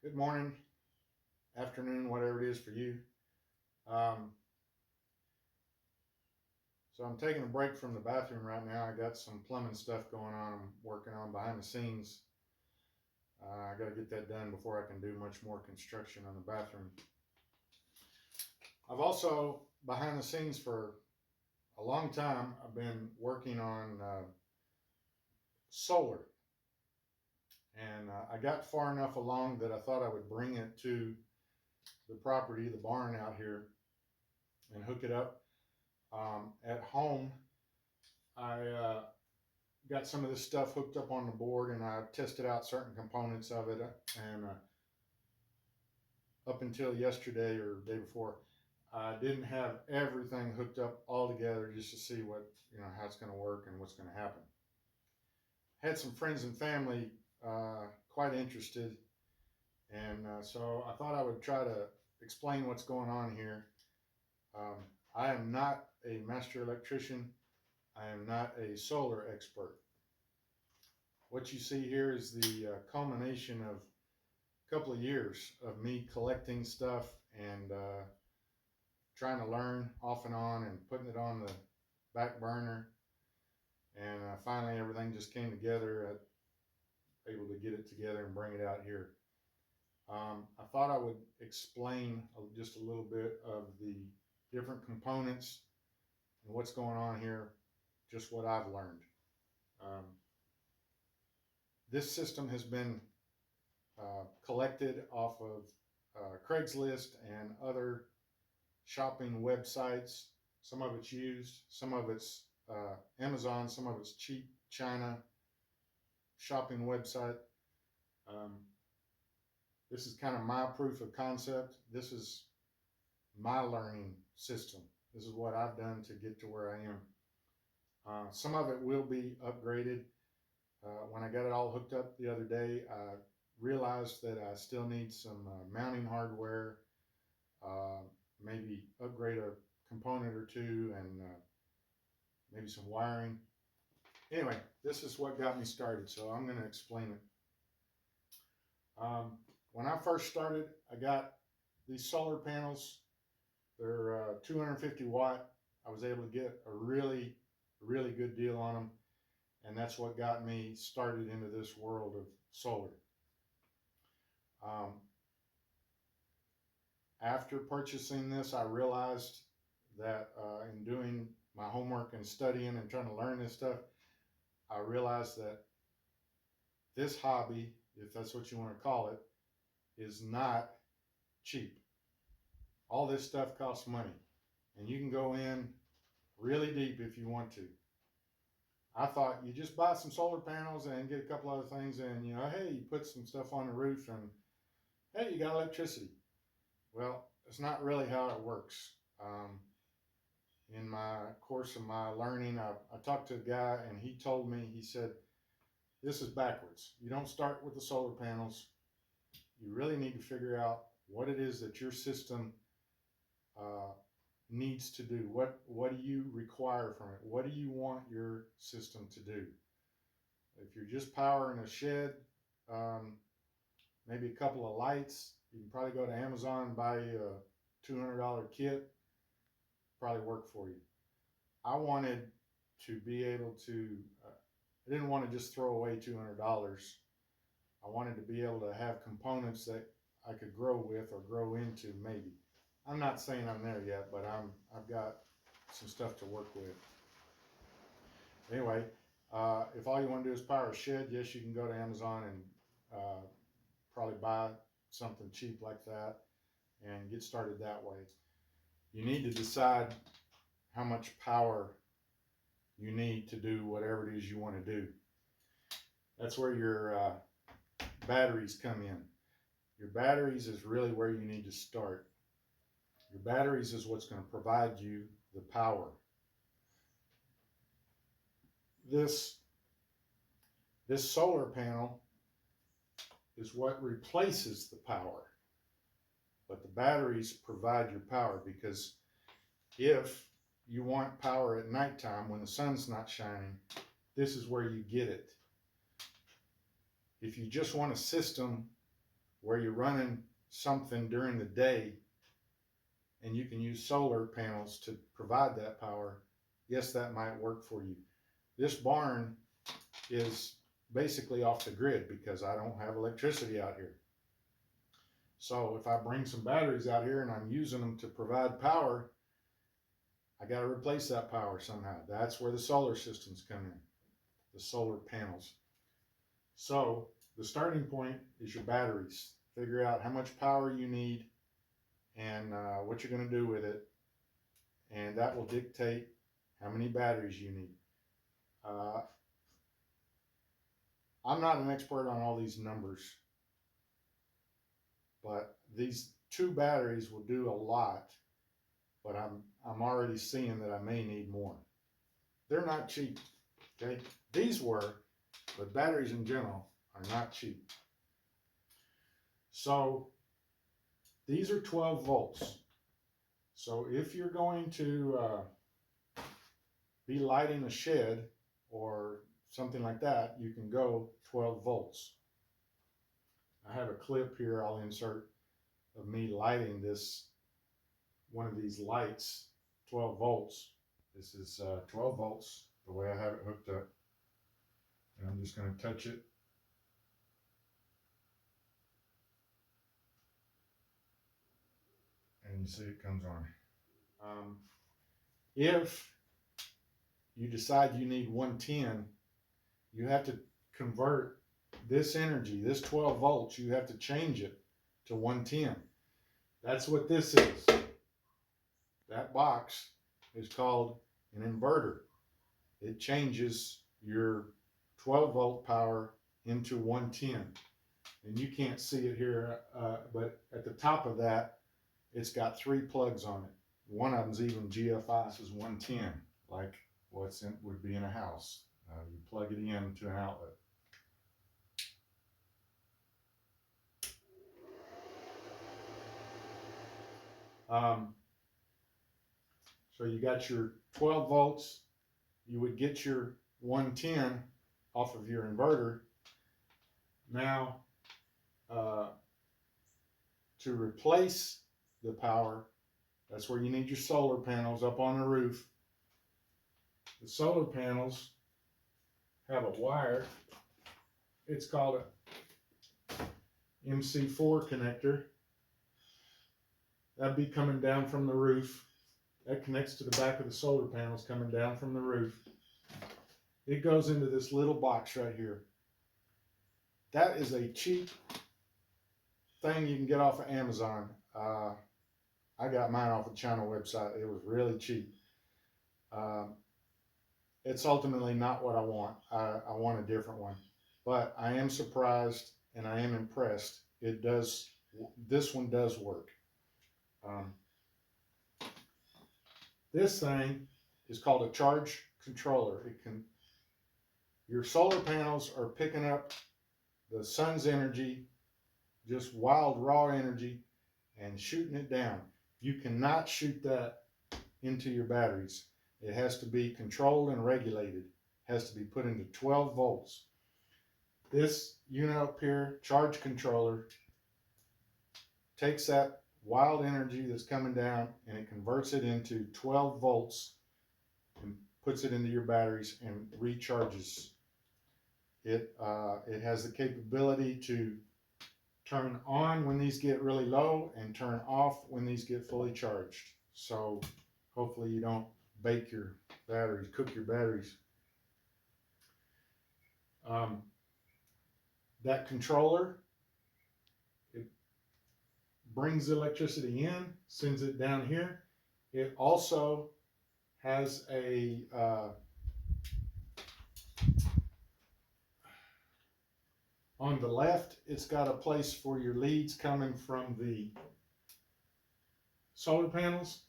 Good morning, afternoon, whatever it is for you. Um, so I'm taking a break from the bathroom right now. I got some plumbing stuff going on. I'm working on behind the scenes. I got to get that done before I can do much more construction on the bathroom. I've also behind the scenes for a long time. I've been working on solar, and I got far enough along that I thought I would bring it to the property, the barn out here, and hook it up. At home, I got some of this stuff hooked up on the board, and I tested out certain components of it. And up until yesterday or the day before, I didn't have everything hooked up all together just to see what, how it's going to work and what's going to happen. Had some friends and family quite interested, and so I thought I would try to explain what's going on here. I am not a master electrician. I am not a solar expert. What you see here is the culmination of a couple of years of me collecting stuff and trying to learn off and on and putting it on the back burner. And finally, everything just came together. Able to get it together and bring it out here. I thought I would explain just a little bit of the different components and what's going on here, just what I've learned. Um, this system has been collected off of Craigslist and other shopping websites. Some of it's used, some of it's Amazon, some of it's cheap China shopping website. Um, this is kind of my proof of concept. This is my learning system. This is what I've done to get to where I am. Some of it will be upgraded. When I got it all hooked up the other day, I realized that I still need some mounting hardware, uh, maybe upgrade a component or two, and maybe some wiring. Anyway, this is what got me started, so I'm going to explain it. When I first started, I got these solar panels. They're 250 watt. I was able to get a really good deal on them, and that's what got me started into this world of solar. Um, After purchasing this, I realized that in doing my homework and studying and trying to learn this stuff, I realized that this hobby, if that's what you want to call it, is not cheap. All this stuff costs money, and you can go in really deep if you want to. I thought you just buy some solar panels and get a couple other things, and hey, you put some stuff on the roof, and hey, you got electricity. Well, it's not really how it works. In my course of my learning, I talked to a guy, and he told me, he said, this is backwards. You don't start with the solar panels. You really need to figure out what it is that your system uh, needs to do. What do you require from it? What do you want your system to do? If you're just powering a shed, um, maybe a couple of lights, you can probably go to Amazon and buy a $200 kit. Probably work for you. I wanted to be able to. I didn't want to just throw away $200. I wanted to be able to have components that I could grow with or grow into. Maybe. I'm not saying I'm there yet, but I've got some stuff to work with. Anyway, if all you want to do is power a shed, yes, you can go to Amazon and probably buy something cheap like that and get started that way. You need to decide how much power you need to do whatever it is you want to do. That's where your batteries come in. Your batteries is really where you need to start. Your batteries is what's going to provide you the power. This this solar panel is what replaces the power, but the batteries provide your power, because if you want power at nighttime when the sun's not shining, this is where you get it. If you just want a system where you're running something during the day and you can use solar panels to provide that power, yes, that might work for you. This barn is basically off the grid because I don't have electricity out here. So if I bring some batteries out here and I'm using them to provide power, I got to replace that power somehow. That's where the solar systems come in, the solar panels. So the starting point is your batteries. Figure out how much power you need and what you're going to do with it, and that will dictate how many batteries you need. I'm not an expert on all these numbers, but these two batteries will do a lot, but I'm already seeing that I may need more. They're not cheap, okay? These were, but batteries in general are not cheap. So these are 12 volts. So if you're going to be lighting a shed or something like that, you can go 12 volts. I have a clip here I'll insert of me lighting this, one of these lights, 12 volts. This is 12 volts, the way I have it hooked up. And I'm just going to touch it. And you see it comes on. If you decide you need 110, you have to convert this energy, this 12 volts, you have to change it to 110. That's what this is. That box is called an inverter. It changes your 12 volt power into 110. And you can't see it here, but at the top of that, it's got 3 plugs on it. One of them's even GFI, this is 110, like what's in would be in a house. You plug it in to an outlet. So you got your 12 volts. You would get your 110 off of your inverter. Now, to replace the power, that's where you need your solar panels up on the roof. The solar panels have a wire. It's called a MC4 connector. That'd be coming down from the roof. That connects to the back of the solar panels coming down from the roof. It goes into this little box right here. That is a cheap thing you can get off of Amazon. I got mine off the China website. It was really cheap. It's ultimately not what I want. I want a different one. But I am surprised and I am impressed. It does. This one does work. This thing is called a charge controller. Your solar panels are picking up the sun's energy, just wild raw energy, and shooting it down. You cannot shoot that into your batteries. It has to be controlled and regulated. It has to be put into 12 volts. This unit up here, charge controller, takes that wild energy that's coming down and it converts it into 12 volts and puts it into your batteries and recharges. It has the capability to turn on when these get really low and turn off when these get fully charged. So hopefully you don't bake your batteries, cook your batteries. That controller, it brings the electricity in, sends it down here. It also has a on the left, it's got a place for your leads coming from the solar panels.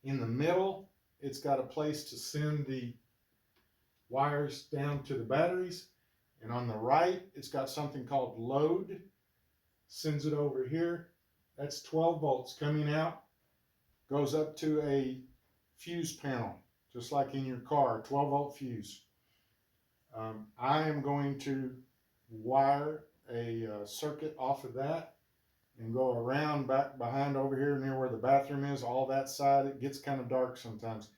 In the middle, it's got a place to send the wires down to the batteries. And on the right, it's got something called load. Sends it over here. That's 12 volts coming out. Goes up to a fuse panel, just like in your car, 12 volt fuse. I am going to wire a circuit off of that and go around back behind over here near where the bathroom is, all that side. It gets kind of dark sometimes.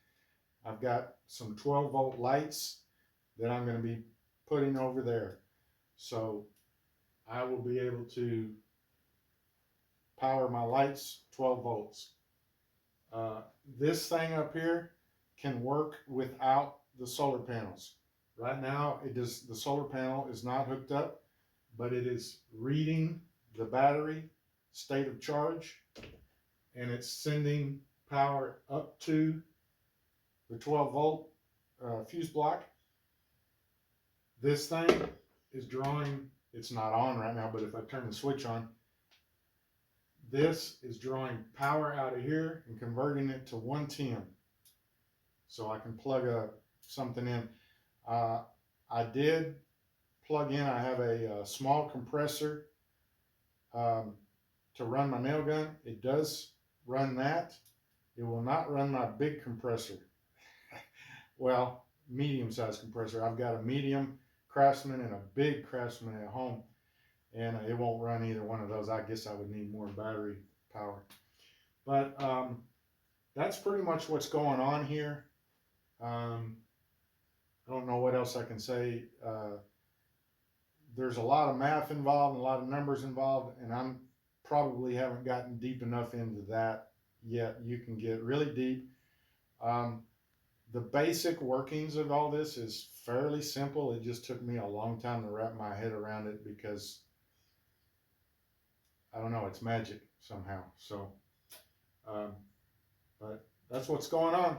I've got some 12-volt lights that I'm going to be putting over there. So I will be able to power my lights 12 volts. Uh, this thing up here can work without the solar panels. Right now, the solar panel is not hooked up, but it is reading the battery state of charge, and it's sending power up to the 12 volt fuse block. This thing is drawing, it's not on right now, but if I turn the switch on, this is drawing power out of here and converting it to 110. So I can plug something in. I did plug in, I have a small compressor to run my nail gun. It does run that. It will not run my big compressor. Well, medium-sized compressor. I've got a medium Craftsman and a big Craftsman at home, and it won't run either one of those. I guess I would need more battery power. But that's pretty much what's going on here. I don't know what else I can say. There's a lot of math involved, and a lot of numbers involved, and I'm probably haven't gotten deep enough into that yet. You can get really deep. The basic workings of all this is fairly simple. It just took me a long time to wrap my head around it because, I don't know, it's magic somehow. So, but that's what's going on.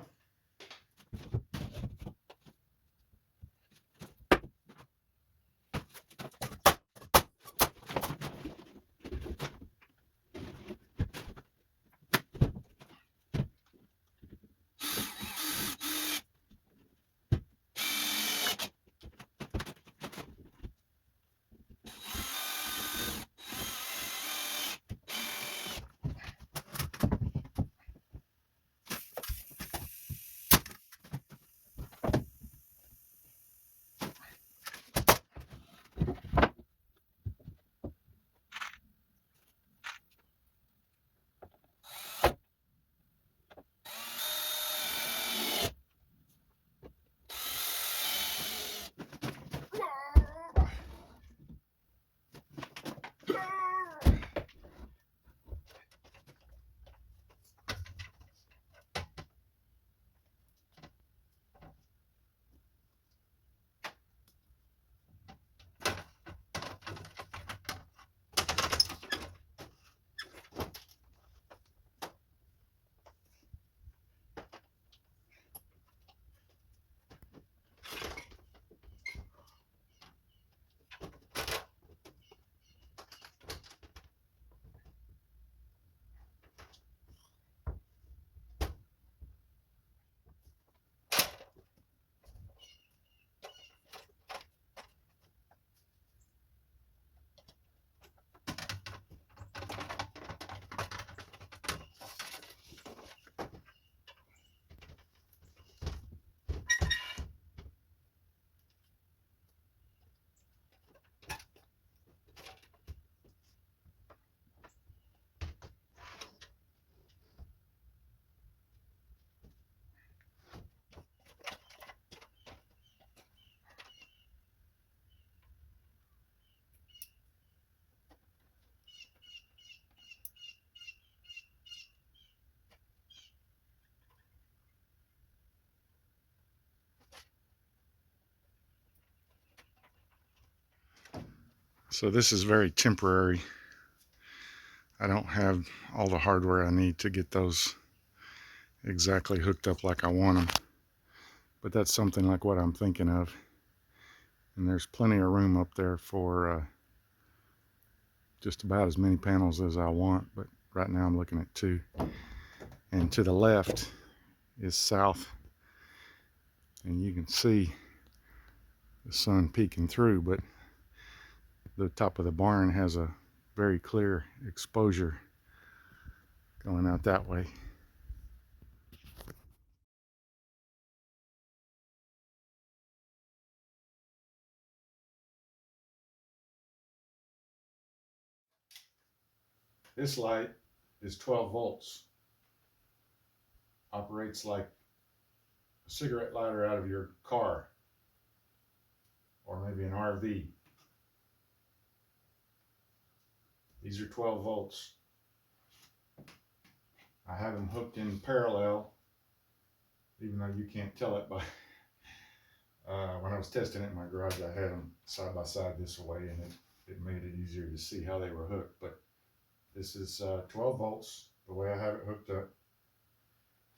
So this is very temporary. I don't have all the hardware I need to get those exactly hooked up like I want them. But that's something like what I'm thinking of. And there's plenty of room up there for just about as many panels as I want. But right now I'm looking at 2. And to the left is south. And you can see the sun peeking through, but the top of the barn has a very clear exposure going out that way. This light is 12 volts, operates like a cigarette lighter out of your car or maybe an RV. These are 12 volts. I have them hooked in parallel, even though you can't tell it by when I was testing it in my garage. I had them side by side this way, and it made it easier to see how they were hooked. But this is 12 volts the way I have it hooked up,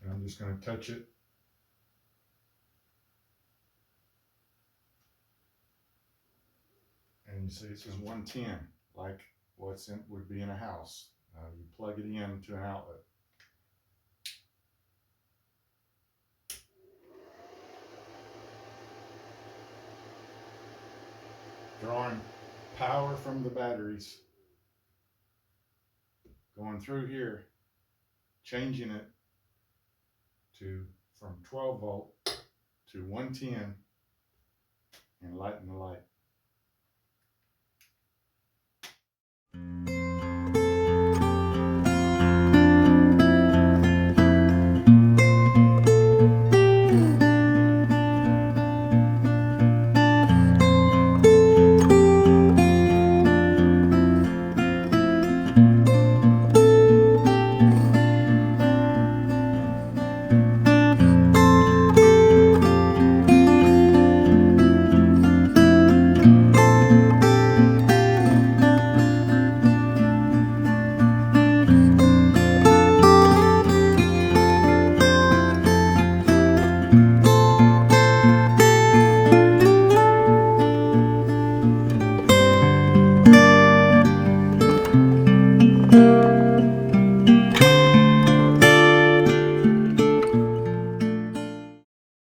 and I'm just going to touch it. And you see this is 110, like what's in would be in a house. You plug it in to an outlet. Drawing power from the batteries, going through here, changing it to from 12 volt to 110, and lighting the light.